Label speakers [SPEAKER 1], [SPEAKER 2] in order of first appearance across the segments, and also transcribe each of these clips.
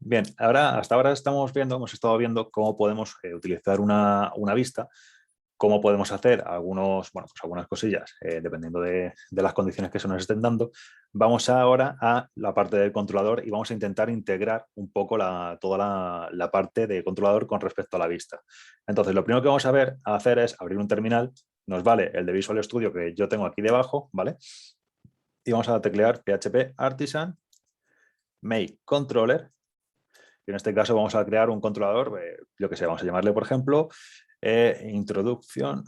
[SPEAKER 1] Bien, hasta ahora hemos estado viendo cómo podemos utilizar una vista, cómo podemos hacer algunas cosillas, dependiendo de las condiciones que se nos estén dando. Vamos ahora a la parte del controlador y vamos a intentar integrar un poco toda la parte de controlador con respecto a la vista. Entonces, lo primero que vamos a hacer es abrir un terminal. Nos vale el de Visual Studio que yo tengo aquí debajo, ¿vale? Y vamos a teclear PHP Artisan make controller. Y en este caso vamos a crear un controlador, yo que sé, vamos a llamarle, por ejemplo, introducción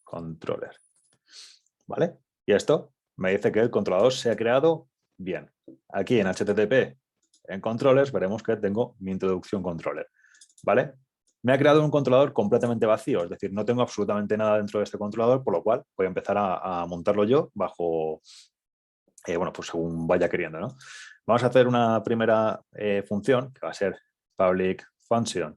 [SPEAKER 1] controller. ¿Vale? Y esto me dice que el controlador se ha creado bien. Aquí en HTTP, en controllers, veremos que tengo mi introducción controller. ¿Vale? Me ha creado un controlador completamente vacío, es decir, no tengo absolutamente nada dentro de este controlador, por lo cual voy a empezar a montarlo yo bajo, pues según vaya queriendo, ¿no? Vamos a hacer una primera función que va a ser public function.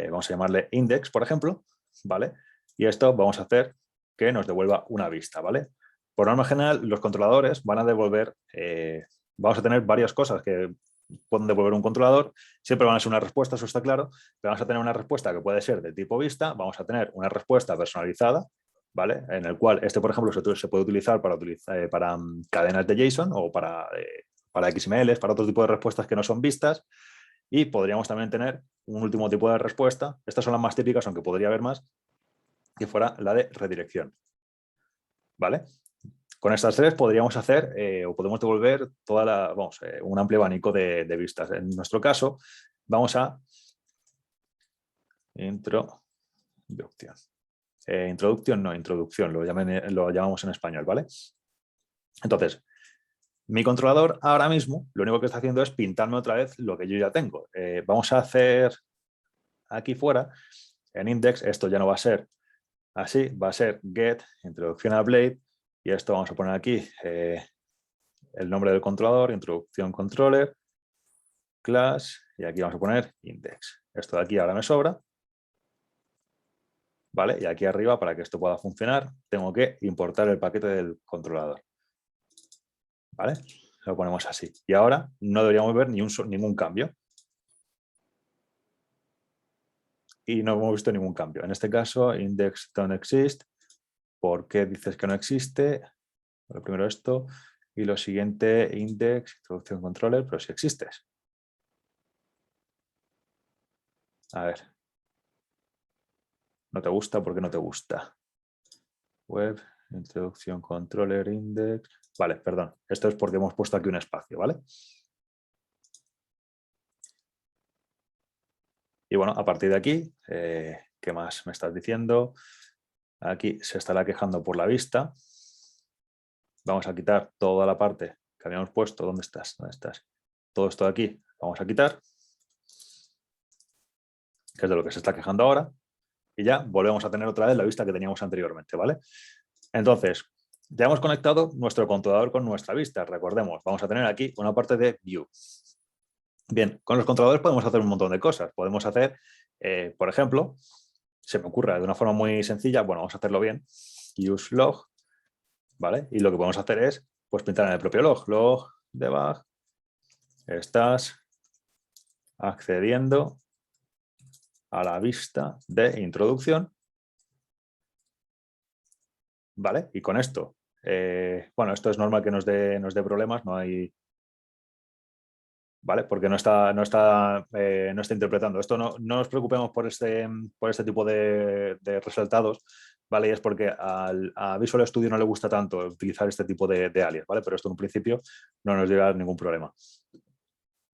[SPEAKER 1] Vamos a llamarle index, por ejemplo, ¿vale? Y esto vamos a hacer que nos devuelva una vista, ¿vale? Por norma general, los controladores van a devolver, vamos a tener varias cosas que pueden devolver un controlador, siempre van a ser una respuesta, eso está claro, pero vamos a tener una respuesta que puede ser de tipo vista, vamos a tener una respuesta personalizada, ¿vale? En el cual por ejemplo, se puede utilizar para cadenas de JSON o para XMLs, para otro tipo de respuestas que no son vistas, y podríamos también tener un último tipo de respuesta. Estas son las más típicas, aunque podría haber más, que fuera la de redirección. ¿Vale? Con estas tres podríamos hacer o podemos devolver un amplio abanico de vistas. En nuestro caso, vamos a introducción. Introducción, lo llamamos en español, ¿vale? Entonces, mi controlador ahora mismo lo único que está haciendo es pintarme otra vez lo que yo ya tengo. Vamos a hacer aquí fuera, en index, esto ya no va a ser así, va a ser get, introducción a Blade, y esto vamos a poner aquí el nombre del controlador, introducción controller, class, y aquí vamos a poner index. Esto de aquí ahora me sobra, ¿vale? Y aquí arriba, para que esto pueda funcionar, tengo que importar el paquete del controlador, ¿vale? Lo ponemos así. Y ahora no deberíamos ver ningún cambio. Y no hemos visto ningún cambio. En este caso, index don't exist. ¿Por qué dices que no existe? Bueno, primero esto. Y lo siguiente, index, introducción controller, pero si existes. A ver. ¿No te gusta? ¿Por qué no te gusta? Web, introducción controller, index. Vale, perdón. Esto es porque hemos puesto aquí un espacio, ¿vale? Y bueno, a partir de aquí, ¿qué más me estás diciendo? Aquí se estará quejando por la vista. Vamos a quitar toda la parte que habíamos puesto. ¿Dónde estás? ¿Dónde estás? Todo esto de aquí vamos a quitar, que es de lo que se está quejando ahora. Y ya volvemos a tener otra vez la vista que teníamos anteriormente, ¿vale? Entonces, ya hemos conectado nuestro controlador con nuestra vista. Recordemos, vamos a tener aquí una parte de View. Bien, con los controladores podemos hacer un montón de cosas. Podemos hacer, por ejemplo, se me ocurre de una forma muy sencilla, bueno, vamos a hacerlo bien, use log, ¿vale? Y lo que podemos hacer es, pues, pintar en el propio log debug, estás accediendo a la vista de introducción, ¿vale? Y con esto, bueno, esto es normal que nos dé problemas, no hay, ¿vale? Porque no está interpretando. Esto no nos preocupemos por este tipo de resultados, ¿vale? Y es porque a Visual Studio no le gusta tanto utilizar este tipo de alias, ¿vale? Pero esto en un principio no nos lleva a ningún problema,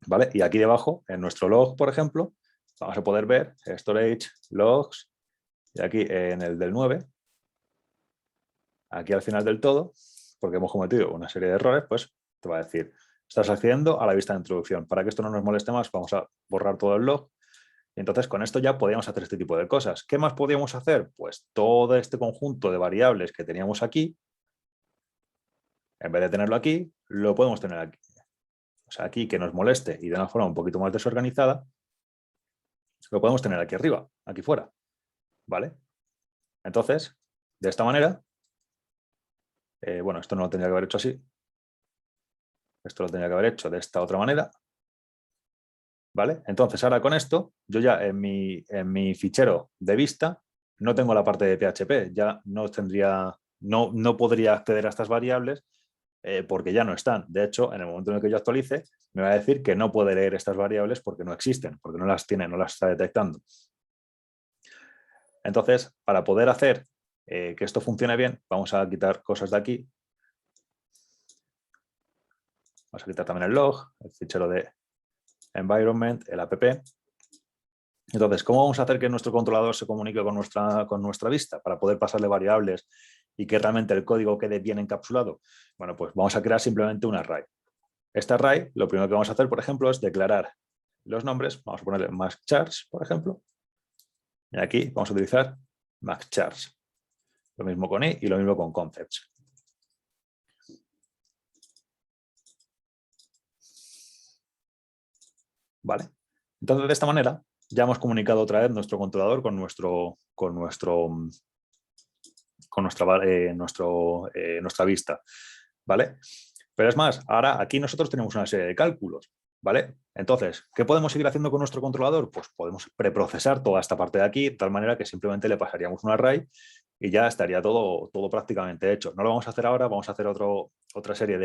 [SPEAKER 1] ¿vale? Y aquí debajo, en nuestro log, por ejemplo, vamos a poder ver storage, logs, y aquí en el del 9, aquí al final del todo, porque hemos cometido una serie de errores, pues te va a decir, estás accediendo a la vista de introducción. Para que esto no nos moleste más, vamos a borrar todo el log. Y entonces con esto ya podíamos hacer este tipo de cosas. ¿Qué más podíamos hacer? Pues todo este conjunto de variables que teníamos aquí, en vez de tenerlo aquí, lo podemos tener aquí. O sea, aquí que nos moleste y de una forma un poquito más desorganizada, lo podemos tener aquí arriba, aquí fuera. ¿Vale? Entonces, de esta manera, bueno, esto no lo tendría que haber hecho así. Esto lo tenía que haber hecho de esta otra manera, ¿vale? Entonces, ahora con esto, yo ya en mi fichero de vista no tengo la parte de PHP, ya no podría acceder a estas variables porque ya no están. De hecho, en el momento en el que yo actualice, me va a decir que no puede leer estas variables porque no existen, porque no las tiene, no las está detectando. Entonces, para poder hacer que esto funcione bien, vamos a quitar cosas de aquí. Vamos a quitar también el log, el fichero de environment, el app. Entonces, ¿cómo vamos a hacer que nuestro controlador se comunique con nuestra vista para poder pasarle variables y que realmente el código quede bien encapsulado? Bueno, pues vamos a crear simplemente un array. Este array, lo primero que vamos a hacer, por ejemplo, es declarar los nombres. Vamos a ponerle maxChars, por ejemplo. Y aquí vamos a utilizar maxChars. Lo mismo con i y lo mismo con concepts. ¿Vale? Entonces, de esta manera, ya hemos comunicado otra vez nuestro controlador con nuestra vista, ¿vale? Pero es más, ahora aquí nosotros tenemos una serie de cálculos, ¿vale? Entonces, ¿qué podemos seguir haciendo con nuestro controlador? Pues podemos preprocesar toda esta parte de aquí, de tal manera que simplemente le pasaríamos un array y ya estaría todo prácticamente hecho. No lo vamos a hacer ahora, vamos a hacer otra serie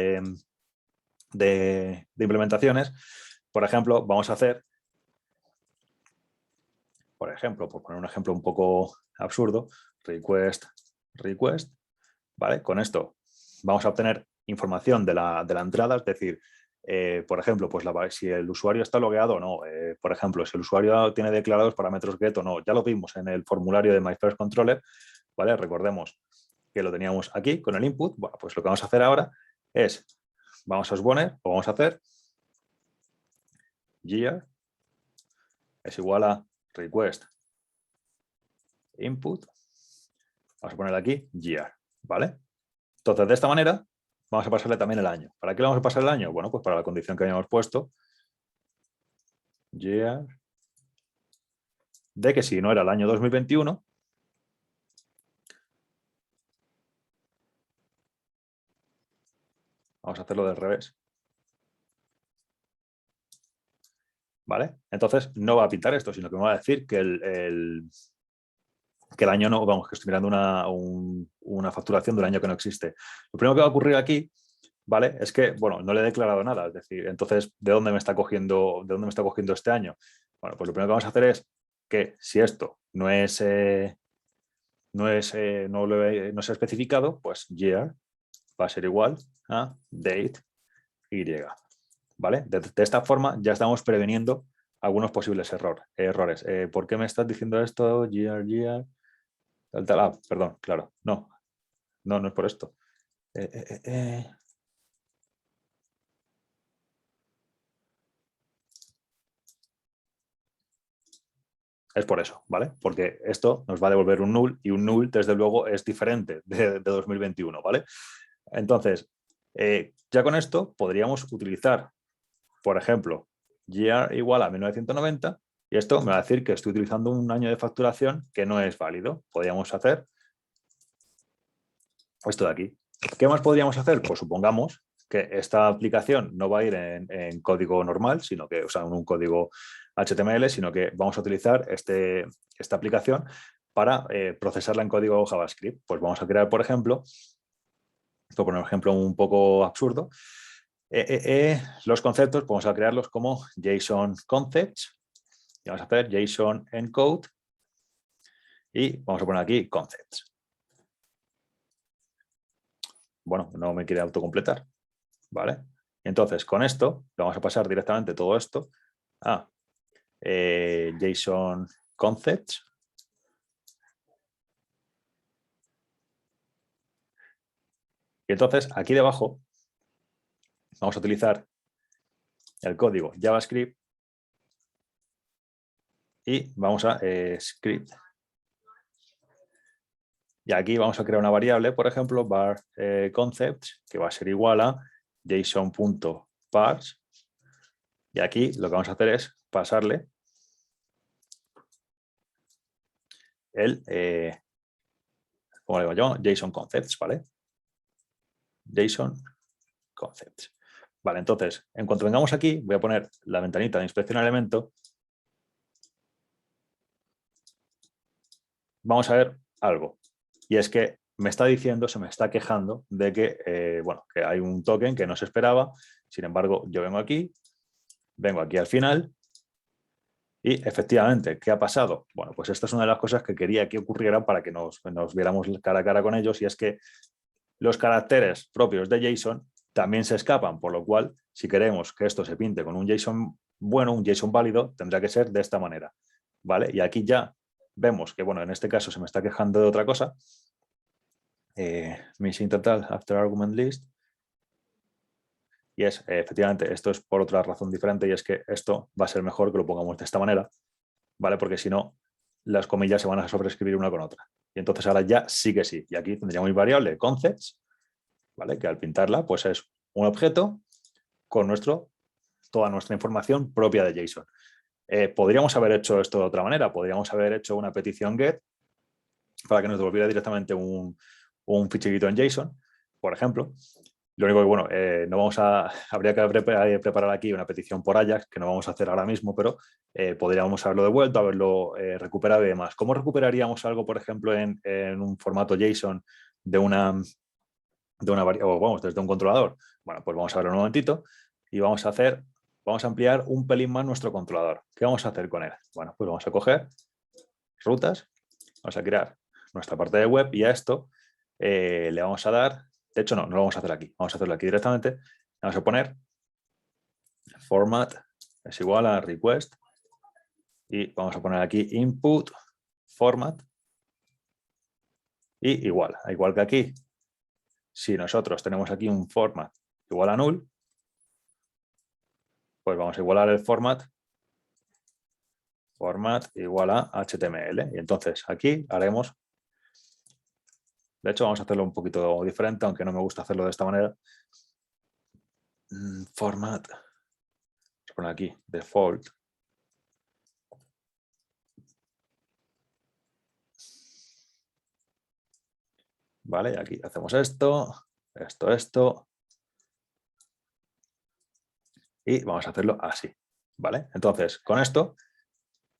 [SPEAKER 1] de implementaciones. Por ejemplo, vamos a hacer, por poner un ejemplo un poco absurdo, request, ¿vale? Con esto vamos a obtener información de la entrada, es decir, por ejemplo, pues si el usuario está logueado o no, por ejemplo, si el usuario tiene declarados parámetros get o no, ya lo vimos en el formulario de MyFirstController, ¿vale? Recordemos que lo teníamos aquí con el input. Bueno, pues lo que vamos a hacer ahora es, vamos a suponer, o vamos a hacer year es igual a request input, vamos a poner aquí year, ¿vale? Entonces, de esta manera, vamos a pasarle también el año. ¿Para qué le vamos a pasar el año? Bueno, pues para la condición que habíamos puesto, year, de que si no era el año 2021, vamos a hacerlo del revés. ¿Vale? Entonces, no va a pintar esto, sino que me va a decir que el año no, vamos, que estoy mirando una facturación de un año que no existe. Lo primero que va a ocurrir aquí, ¿vale? Es que, bueno, no le he declarado nada, es decir, entonces, ¿de dónde me está cogiendo este año? Bueno, pues lo primero que vamos a hacer es que si esto no se ha especificado, pues year va a ser igual a date y, ¿vale? De esta forma ya estamos preveniendo algunos posibles errores. ¿Por qué me estás diciendo esto? Year, tal. Ah, perdón, claro, no es por esto. Es por eso, ¿vale? Porque esto nos va a devolver un null y un null, desde luego, es diferente de 2021, ¿vale? Entonces, ya con esto podríamos utilizar, por ejemplo, year igual a 1990 y esto me va a decir que estoy utilizando un año de facturación que no es válido. Podríamos hacer esto de aquí. ¿Qué más podríamos hacer? Pues supongamos que esta aplicación no va a ir en código normal, sino que, o sea, en un código HTML, sino que vamos a utilizar esta aplicación para procesarla en código JavaScript. Pues vamos a crear, por ejemplo, por poner un ejemplo un poco absurdo, los conceptos vamos a crearlos como JSON concepts y vamos a hacer JSON encode y vamos a poner aquí concepts. Bueno, no me quiere autocompletar, ¿vale? Entonces, con esto, le vamos a pasar directamente todo esto a JSON concepts. Y entonces, aquí debajo, vamos a utilizar el código JavaScript y vamos a script. Y aquí vamos a crear una variable, por ejemplo, var concepts, que va a ser igual a json.parse. Y aquí lo que vamos a hacer es pasarle el, ¿cómo le digo yo? JSON concepts, ¿vale? JSON concepts. Vale, entonces, en cuanto vengamos aquí, voy a poner la ventanita de inspección elemento. Vamos a ver algo. Y es que me está diciendo, se me está quejando de que, bueno, que hay un token que no se esperaba. Sin embargo, yo vengo aquí al final y efectivamente, ¿qué ha pasado? Bueno, pues esta es una de las cosas que quería que ocurriera para que nos viéramos cara a cara con ellos, y es que los caracteres propios de JSON también se escapan, por lo cual, si queremos que esto se pinte con un JSON bueno, un JSON válido, tendrá que ser de esta manera, ¿vale? Y aquí ya vemos que, bueno, en este caso se me está quejando de otra cosa. Missing total after argument list. Y es, efectivamente, esto es por otra razón diferente, y es que esto va a ser mejor que lo pongamos de esta manera, ¿vale? Porque si no, las comillas se van a sobreescribir una con otra. Y entonces ahora ya sí que sí. Y aquí tendríamos mi variable concepts, ¿vale? Que al pintarla, pues es un objeto con toda nuestra información propia de JSON. Podríamos haber hecho esto de otra manera. Podríamos haber hecho una petición get para que nos devolviera directamente un ficherito en JSON, por ejemplo. Lo único que, bueno, habría que preparar aquí una petición por Ajax, que no vamos a hacer ahora mismo, pero podríamos haberlo devuelto, haberlo recuperado y demás. ¿Cómo recuperaríamos algo, por ejemplo, en un formato JSON de una variable, o vamos, desde un controlador? Bueno, pues vamos a verlo un momentito y vamos a ampliar un pelín más nuestro controlador. ¿Qué vamos a hacer con él? Bueno, pues vamos a coger rutas, vamos a crear nuestra parte de web y a esto le vamos a dar, de hecho no lo vamos a hacer aquí, vamos a hacerlo aquí directamente, vamos a poner format es igual a request y vamos a poner aquí input format y igual que aquí, si nosotros tenemos aquí un format igual a null, pues vamos a igualar el format igual a HTML. Y entonces aquí haremos, de hecho vamos a hacerlo un poquito diferente, aunque no me gusta hacerlo de esta manera. Format, vamos a poner aquí default. Vale, y aquí hacemos esto, y vamos a hacerlo así, ¿vale? Entonces, con esto,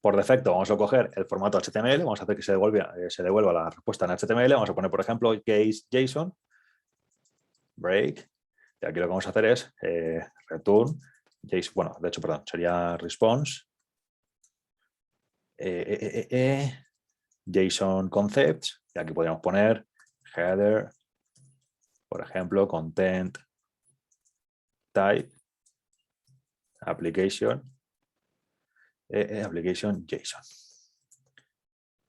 [SPEAKER 1] por defecto, vamos a coger el formato HTML, vamos a hacer que se devuelva la respuesta en HTML, vamos a poner, por ejemplo, case JSON, break, y aquí lo que vamos a hacer es return, JSON, bueno, de hecho, perdón, sería response, JSON concepts, y aquí podríamos poner header, por ejemplo, content type, application, application JSON.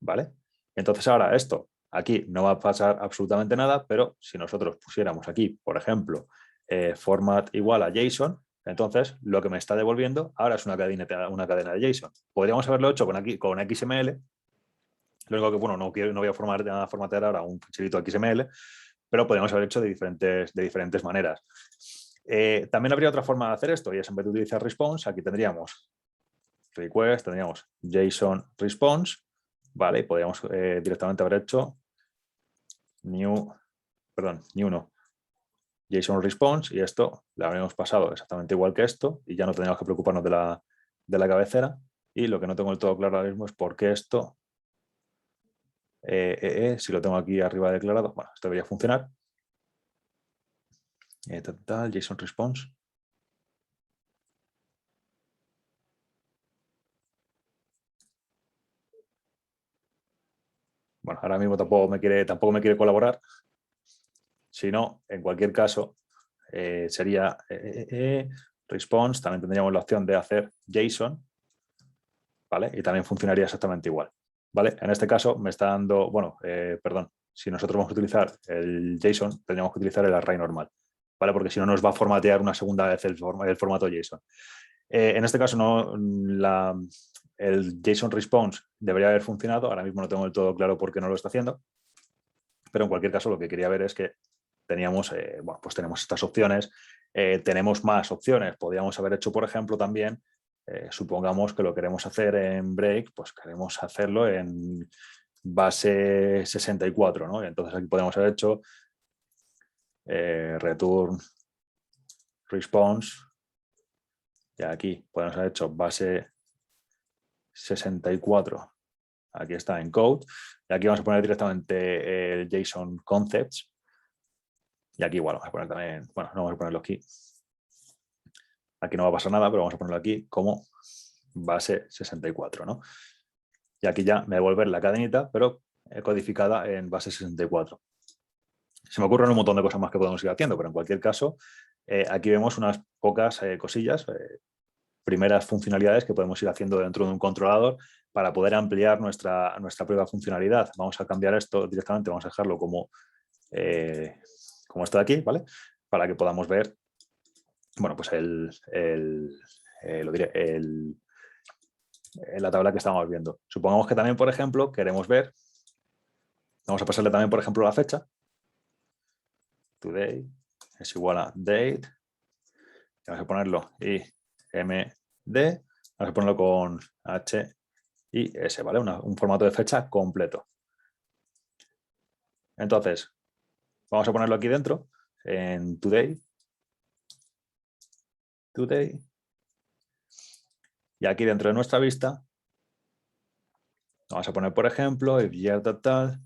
[SPEAKER 1] ¿Vale? Entonces ahora esto, aquí no va a pasar absolutamente nada, pero si nosotros pusiéramos aquí, por ejemplo, format igual a JSON, entonces lo que me está devolviendo ahora es una cadena de JSON. Podríamos haberlo hecho con XML, lo único que, bueno, no voy a formatear ahora un ficherito XML, pero podríamos haber hecho de diferentes maneras. También habría otra forma de hacer esto, y es en vez de utilizar response, aquí tendríamos request, tendríamos JSON response, ¿vale? Y podríamos directamente haber hecho new no, JSON response, y esto le habríamos pasado exactamente igual que esto, y ya no tendríamos que preocuparnos de la cabecera. Y lo que no tengo del todo claro ahora mismo es por qué esto, si lo tengo aquí arriba declarado, bueno, esto debería funcionar. JSON response. Bueno, ahora mismo tampoco me quiere colaborar. Si no, en cualquier caso, sería response, también tendríamos la opción de hacer JSON, ¿vale? Y también funcionaría exactamente igual, ¿vale? En este caso me está dando, bueno, perdón, si nosotros vamos a utilizar el JSON, tendríamos que utilizar el array normal, ¿vale? Porque si no nos va a formatear una segunda vez el formato JSON. En este caso no, el JSON response debería haber funcionado, ahora mismo no tengo del todo claro por qué no lo está haciendo, pero en cualquier caso lo que quería ver es que teníamos, bueno, pues tenemos estas opciones, tenemos más opciones, podríamos haber hecho, por ejemplo, también, supongamos que lo queremos hacer en break, pues queremos hacerlo en base 64, ¿no? Y entonces aquí podemos haber hecho return response, y aquí podemos haber hecho base 64, aquí está en code, y aquí vamos a poner directamente el JSON concepts, y aquí igual vamos a poner también, bueno, no vamos a ponerlo aquí no va a pasar nada, pero vamos a ponerlo aquí como base 64, ¿no? Y aquí ya me devuelve la cadenita, pero codificada en base 64. Se me ocurren un montón de cosas más que podemos ir haciendo, pero en cualquier caso, aquí vemos unas pocas cosillas, primeras funcionalidades que podemos ir haciendo dentro de un controlador para poder ampliar nuestra propia funcionalidad. Vamos a cambiar esto directamente, vamos a dejarlo como esto de aquí, ¿vale? Para que podamos ver, bueno, pues la tabla que estamos viendo. Supongamos que también, por ejemplo, queremos ver, vamos a pasarle también, por ejemplo, la fecha. Today es igual a date. Vamos a ponerlo IMD. Vamos a ponerlo con H y S, ¿vale? Un formato de fecha completo. Entonces, vamos a ponerlo aquí dentro, en Today. Today. Y aquí dentro de nuestra vista, vamos a poner, por ejemplo, if year tal,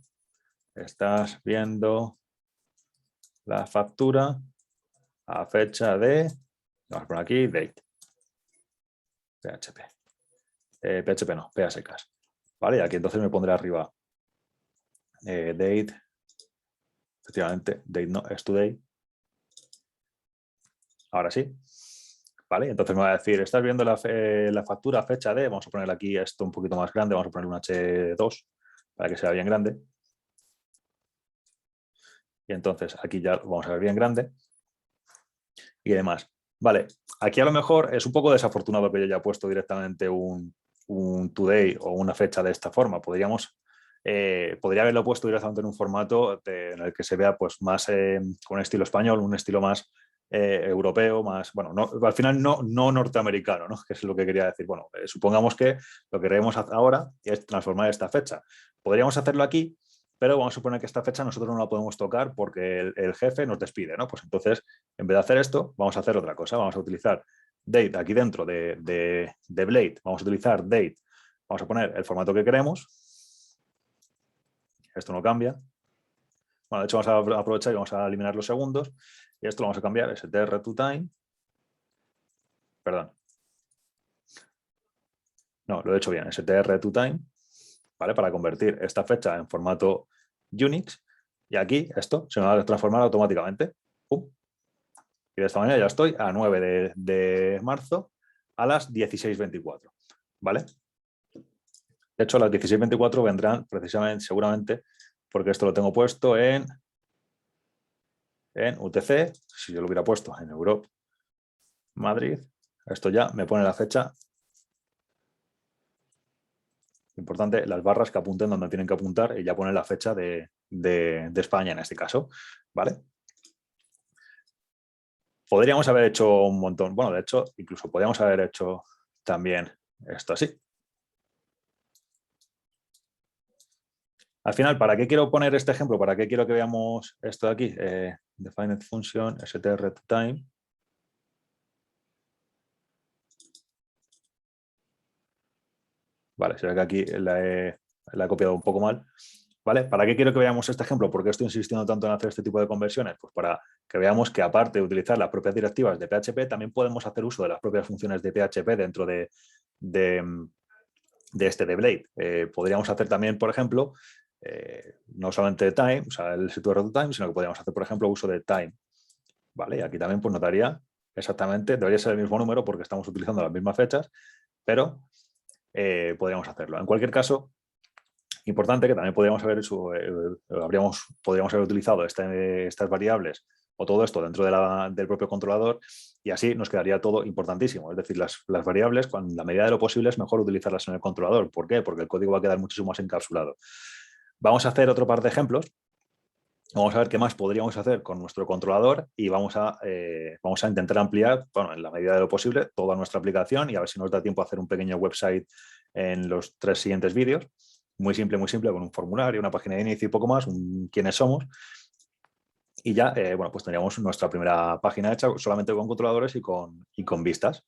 [SPEAKER 1] estás viendo la factura a fecha de, vamos a poner aquí, date. PHP. PHP no, PASecas. ¿Vale? Y aquí entonces me pondré arriba date. Efectivamente, date no, es today. Ahora sí. ¿Vale? Entonces me va a decir, ¿estás viendo la factura fecha de? Vamos a poner aquí esto un poquito más grande, vamos a poner un H2 para que sea bien grande. Y entonces aquí ya lo vamos a ver bien grande. Y demás. Vale, aquí a lo mejor es un poco desafortunado que yo haya puesto directamente un today o una fecha de esta forma. Podría haberlo puesto directamente en un formato en el que se vea pues más con un estilo español, un estilo más europeo, más, bueno, no, al final no norteamericano, ¿no? Que es lo que quería decir. Bueno, supongamos que lo que queremos ahora es transformar esta fecha. Podríamos hacerlo aquí, pero vamos a suponer que esta fecha nosotros no la podemos tocar porque el jefe nos despide, ¿no? Pues entonces, en vez de hacer esto, vamos a hacer otra cosa. Vamos a utilizar date aquí dentro de Blade. Vamos a utilizar date. Vamos a poner el formato que queremos. Esto no cambia. Bueno, de hecho, vamos a aprovechar y vamos a eliminar los segundos. Y esto lo vamos a cambiar, str2time. Perdón. No, lo he hecho bien, str2time. ¿Vale? Para convertir esta fecha en formato Unix. Y aquí esto se me va a transformar automáticamente. ¡Pum! Y de esta manera ya estoy a 9 de marzo a las 16:24. ¿Vale? De hecho, a las 16:24 vendrán precisamente, seguramente, porque esto lo tengo puesto en UTC. Si yo lo hubiera puesto en Europe, Madrid, esto ya me pone la fecha. Importante, las barras que apunten donde tienen que apuntar y ya pone la fecha de España en este caso. ¿Vale? Podríamos haber hecho un montón. Bueno, de hecho, incluso podríamos haber hecho también esto así. Al final, ¿para qué quiero poner este ejemplo? ¿Para qué quiero que veamos esto de aquí? Defined function str2time. Vale, se ve que aquí la he copiado un poco mal. ¿Vale? ¿Para qué quiero que veamos este ejemplo? ¿Por qué estoy insistiendo tanto en hacer este tipo de conversiones? Pues para que veamos que aparte de utilizar las propias directivas de PHP, también podemos hacer uso de las propias funciones de PHP dentro de de Blade. Podríamos hacer también, por ejemplo, no solamente de time, o sea, el str time, sino que podríamos hacer, por ejemplo, uso de time. ¿Vale? Y aquí también pues notaría exactamente, debería ser el mismo número porque estamos utilizando las mismas fechas, pero podríamos hacerlo. En cualquier caso, importante que también podríamos haber utilizado estas variables o todo esto dentro del propio controlador y así nos quedaría todo importantísimo. Es decir, las variables, en la medida de lo posible, es mejor utilizarlas en el controlador. ¿Por qué? Porque el código va a quedar muchísimo más encapsulado. Vamos a hacer otro par de ejemplos. Vamos a ver qué más podríamos hacer con nuestro controlador y vamos a intentar ampliar, bueno, en la medida de lo posible, toda nuestra aplicación y a ver si nos da tiempo a hacer un pequeño website en los 3 siguientes vídeos. Muy simple, con un formulario, una página de inicio y poco más, quiénes somos. Y ya, bueno, pues tendríamos nuestra primera página hecha solamente con controladores y con vistas.